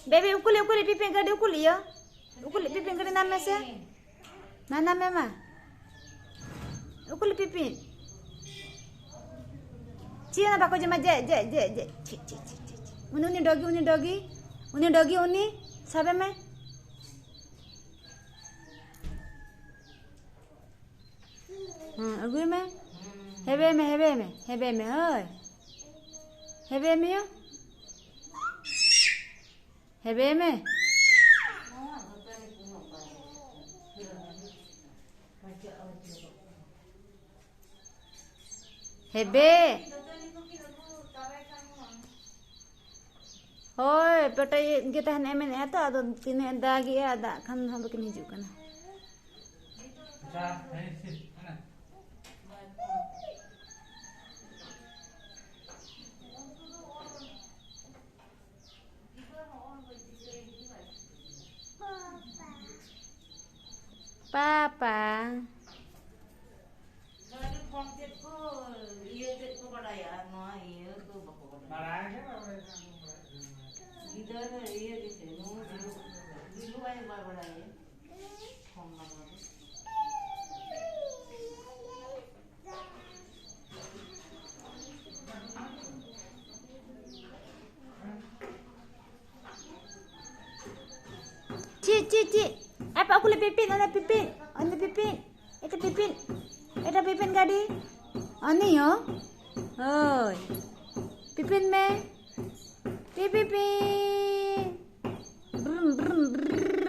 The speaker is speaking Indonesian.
Baby ukuli pipin gadi ukuli ya. Ukuli pipin gadi nama sih. Mana mama? Ukuli pipin. Cina bako jema je. Uni dogi. Sabe me? Agui me? Hebe me, oi. Hebe me yo? Hebe me? Hebe. Hoi, petai kita hanya main itu atau kini dagi ada kan sampai kini juga na. Papa. Ci. Apa aku lebih pipin? Ada pipin. Itu pipin gadi. Ani yo. Oi. Pipin me. Pipin. Brum.